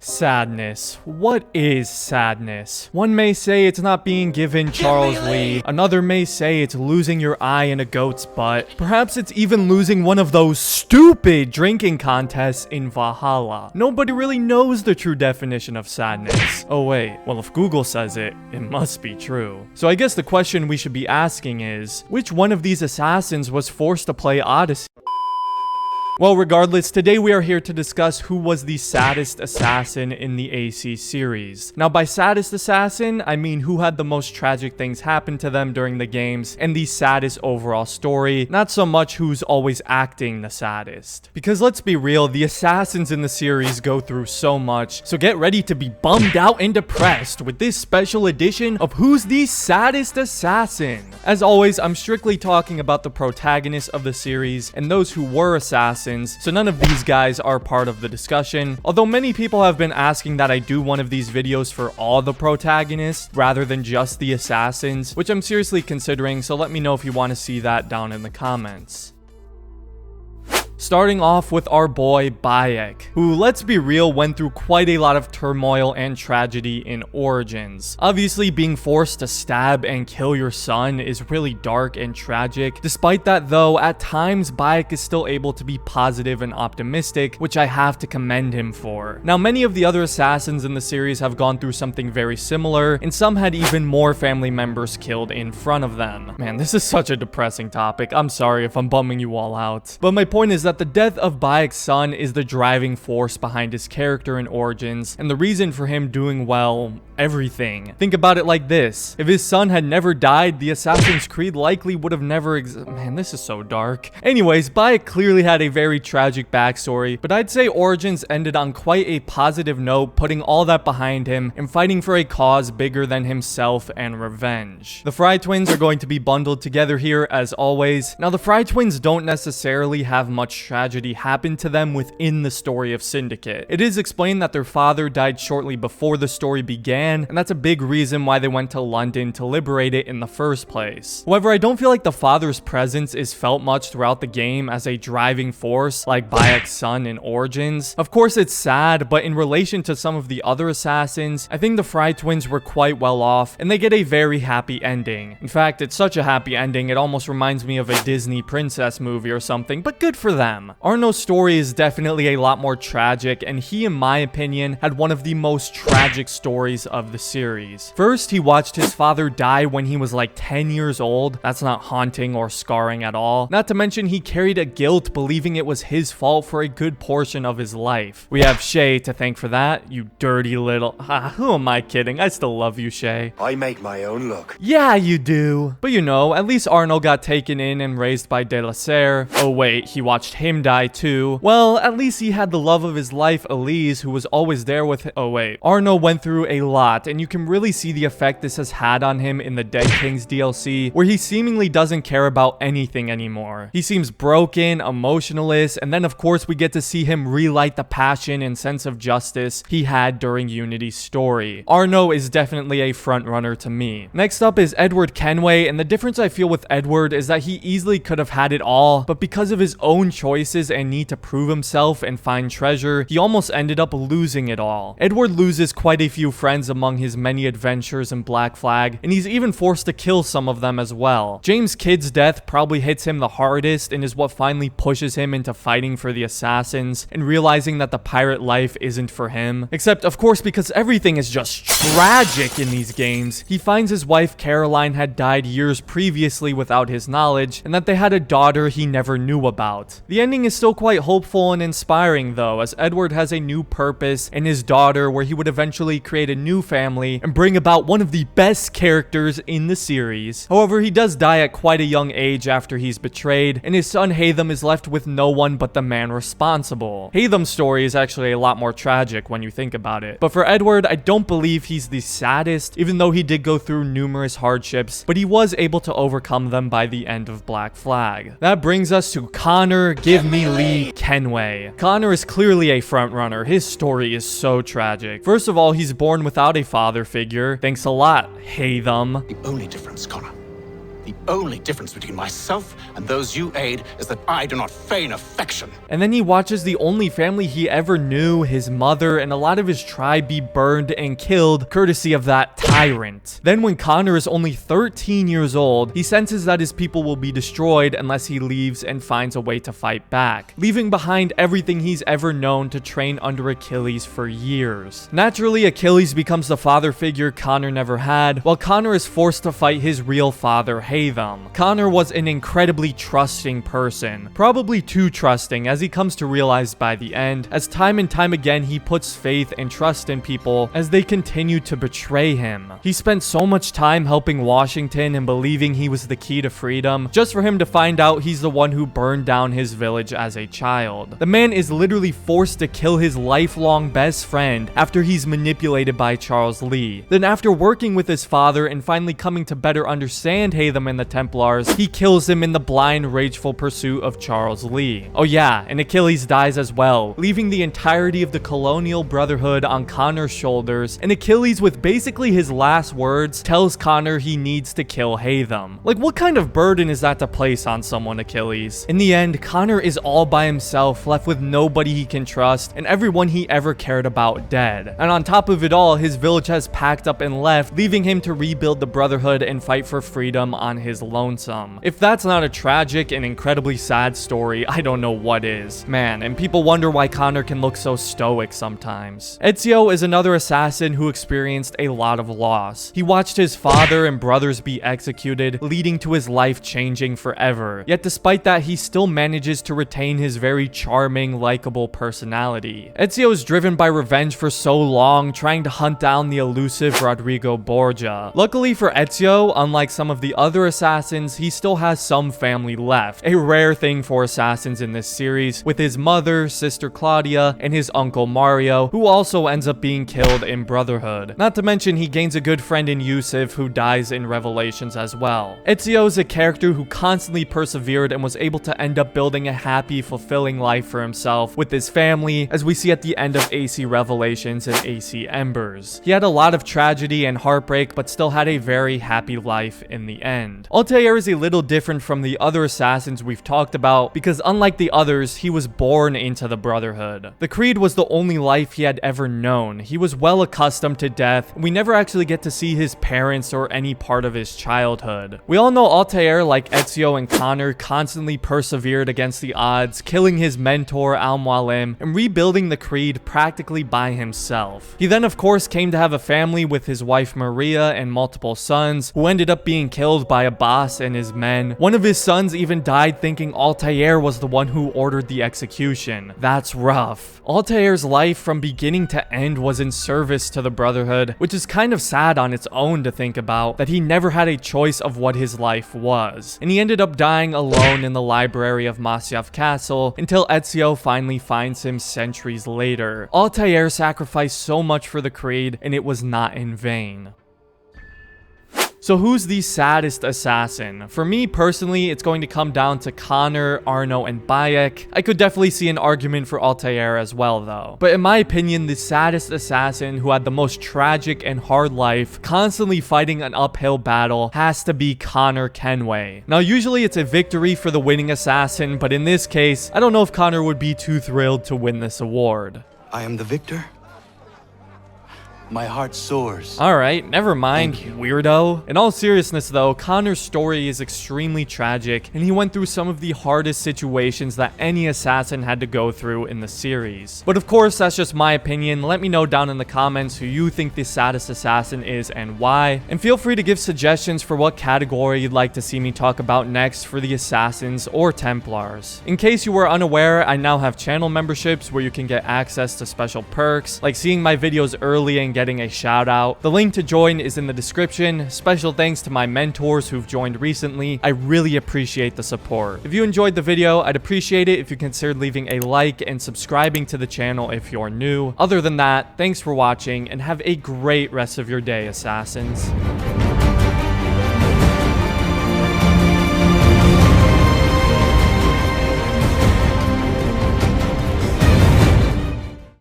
Sadness. What is sadness? One may say it's not being given Charles Lee. Another may say it's losing your eye in a goat's butt. Perhaps it's even losing one of those stupid drinking contests in Valhalla. Nobody really knows the true definition of sadness. Oh wait, well if Google says it, it must be true. So I guess the question we should be asking is, which one of these assassins was forced to play Odyssey? Well, regardless, today we are here to discuss who was the saddest assassin in the AC series. Now, by saddest assassin, I mean who had the most tragic things happen to them during the games and the saddest overall story, not so much who's always acting the saddest. Because let's be real, the assassins in the series go through so much, so get ready to be bummed out and depressed with this special edition of Who's the Saddest Assassin? As always, I'm strictly talking about the protagonists of the series and those who were assassins, so none of these guys are part of the discussion. Although many people have been asking that I do one of these videos for all the protagonists rather than just the assassins, which I'm seriously considering, so let me know if you want to see that down in the comments. Starting off with our boy Bayek, who, let's be real, went through quite a lot of turmoil and tragedy in Origins. Obviously, being forced to stab and kill your son is really dark and tragic. Despite that though, at times Bayek is still able to be positive and optimistic, which I have to commend him for. Now, many of the other assassins in the series have gone through something very similar, and some had even more family members killed in front of them. Man, this is such a depressing topic. I'm sorry if I'm bumming you all out. But my point is that the death of Bayek's son is the driving force behind his character in Origins, and the reason for him doing, well, everything. Think about it like this. If his son had never died, the Assassin's Creed likely would have never Man, this is so dark. Anyways, Bayek clearly had a very tragic backstory, but I'd say Origins ended on quite a positive note, putting all that behind him and fighting for a cause bigger than himself and revenge. The Frye Twins are going to be bundled together here as always. Now, the Frye Twins don't necessarily have much tragedy happen to them within the story of Syndicate. It is explained that their father died shortly before the story began, and that's a big reason why they went to London to liberate it in the first place. However, I don't feel like the father's presence is felt much throughout the game as a driving force like Bayek's son in Origins. Of course, it's sad, but in relation to some of the other assassins, I think the Frye Twins were quite well off, and they get a very happy ending. In fact, it's such a happy ending, it almost reminds me of a Disney princess movie or something, but good for them. Arno's story is definitely a lot more tragic, and he, in my opinion, had one of the most tragic stories of the series. First, he watched his father die when he was like 10 years old. That's not haunting or scarring at all. Not to mention, he carried a guilt believing it was his fault for a good portion of his life. We have Shay to thank for that, you dirty little... who am I kidding? I still love you, Shay. I make my own luck. Yeah, you do. But you know, at least Arno got taken in and raised by De La Serre. Oh wait, he watched him die too. Well, at least he had the love of his life, Elise, who was always there with him. Oh wait, Arno went through a lot, and you can really see the effect this has had on him in the Dead Kings DLC, where he seemingly doesn't care about anything anymore. He seems broken, emotionless, and then of course we get to see him relight the passion and sense of justice he had during Unity's story. Arno is definitely a front runner to me. Next up is Edward Kenway, and the difference I feel with Edward is that he easily could have had it all, but because of his own choices and need to prove himself and find treasure, he almost ended up losing it all. Edward loses quite a few friends among his many adventures in Black Flag, and he's even forced to kill some of them as well. James Kidd's death probably hits him the hardest and is what finally pushes him into fighting for the assassins and realizing that the pirate life isn't for him. Except, of course, because everything is just tragic in these games, he finds his wife Caroline had died years previously without his knowledge, and that they had a daughter he never knew about. The ending is still quite hopeful and inspiring though, as Edward has a new purpose in his daughter where he would eventually create a new family and bring about one of the best characters in the series. However, he does die at quite a young age after he's betrayed, and his son Haytham is left with no one but the man responsible. Haytham's story is actually a lot more tragic when you think about it. But for Edward, I don't believe he's the saddest, even though he did go through numerous hardships, but he was able to overcome them by the end of Black Flag. That brings us to Connor Give Me Lee Kenway. Connor is clearly a frontrunner. His story is so tragic. First of all, he's born without a father figure. Thanks a lot, Haytham. The only difference, Connor, The only difference between myself and those you aid is that I do not feign affection. And then he watches the only family he ever knew, his mother, and a lot of his tribe be burned and killed, courtesy of that tyrant. Then when Connor is only 13 years old, he senses that his people will be destroyed unless he leaves and finds a way to fight back, leaving behind everything he's ever known to train under Achilles for years. Naturally, Achilles becomes the father figure Connor never had, while Connor is forced to fight his real father, Haytham. Connor was an incredibly trusting person, probably too trusting, as he comes to realize by the end, as time and time again he puts faith and trust in people as they continue to betray him. He spent so much time helping Washington and believing he was the key to freedom, just for him to find out he's the one who burned down his village as a child. The man is literally forced to kill his lifelong best friend after he's manipulated by Charles Lee. Then after working with his father and finally coming to better understand Haytham and the Templars, he kills him in the blind, rageful pursuit of Charles Lee. Oh yeah, and Achilles dies as well, leaving the entirety of the colonial brotherhood on Connor's shoulders, and Achilles, with basically his last words, tells Connor he needs to kill Haytham. Like, what kind of burden is that to place on someone, Achilles? In the end, Connor is all by himself, left with nobody he can trust, and everyone he ever cared about dead. And on top of it all, his village has packed up and left, leaving him to rebuild the brotherhood and fight for freedom on his lonesome. If that's not a tragic and incredibly sad story, I don't know what is. Man, and people wonder why Connor can look so stoic sometimes. Ezio is another assassin who experienced a lot of loss. He watched his father and brothers be executed, leading to his life changing forever. Yet despite that, he still manages to retain his very charming, likable personality. Ezio is driven by revenge for so long, trying to hunt down the elusive Rodrigo Borgia. Luckily for Ezio, unlike some of the other assassins, he still has some family left, a rare thing for assassins in this series, with his mother, sister Claudia, and his uncle Mario, who also ends up being killed in Brotherhood. Not to mention he gains a good friend in Yusuf, who dies in Revelations as well. Ezio is a character who constantly persevered and was able to end up building a happy, fulfilling life for himself with his family, as we see at the end of AC Revelations and AC Embers. He had a lot of tragedy and heartbreak, but still had a very happy life in the end. Altair is a little different from the other assassins we've talked about, because unlike the others, he was born into the Brotherhood. The Creed was the only life he had ever known. He was well accustomed to death. We never actually get to see his parents or any part of his childhood. We all know Altair, like Ezio and Connor, constantly persevered against the odds, killing his mentor Al-Mualim and rebuilding the Creed practically by himself. He then of course came to have a family with his wife Maria and multiple sons, who ended up being killed by a boss and his men. One of his sons even died thinking Altair was the one who ordered the execution. That's rough. Altair's life from beginning to end was in service to the Brotherhood, which is kind of sad on its own to think about, that he never had a choice of what his life was. And he ended up dying alone in the library of Masyaf Castle until Ezio finally finds him centuries later. Altair sacrificed so much for the Creed, and it was not in vain. So who's the saddest assassin? For me personally, it's going to come down to Connor, Arno, and Bayek. I could definitely see an argument for Altair as well though. But in my opinion, the saddest assassin who had the most tragic and hard life, constantly fighting an uphill battle, has to be Connor Kenway. Now usually it's a victory for the winning assassin, but in this case, I don't know if Connor would be too thrilled to win this award. I am the victor. My heart soars. Alright, never mind, weirdo. In all seriousness though, Connor's story is extremely tragic, and he went through some of the hardest situations that any assassin had to go through in the series. But of course, that's just my opinion. Let me know down in the comments who you think the saddest assassin is and why. And feel free to give suggestions for what category you'd like to see me talk about next for the assassins or Templars. In case you were unaware, I now have channel memberships where you can get access to special perks, like seeing my videos early and getting a shout out. The link to join is in the description. Special thanks to my mentors who've joined recently. I really appreciate the support. If you enjoyed the video, I'd appreciate it if you considered leaving a like and subscribing to the channel if you're new. Other than that, thanks for watching and have a great rest of your day, assassins.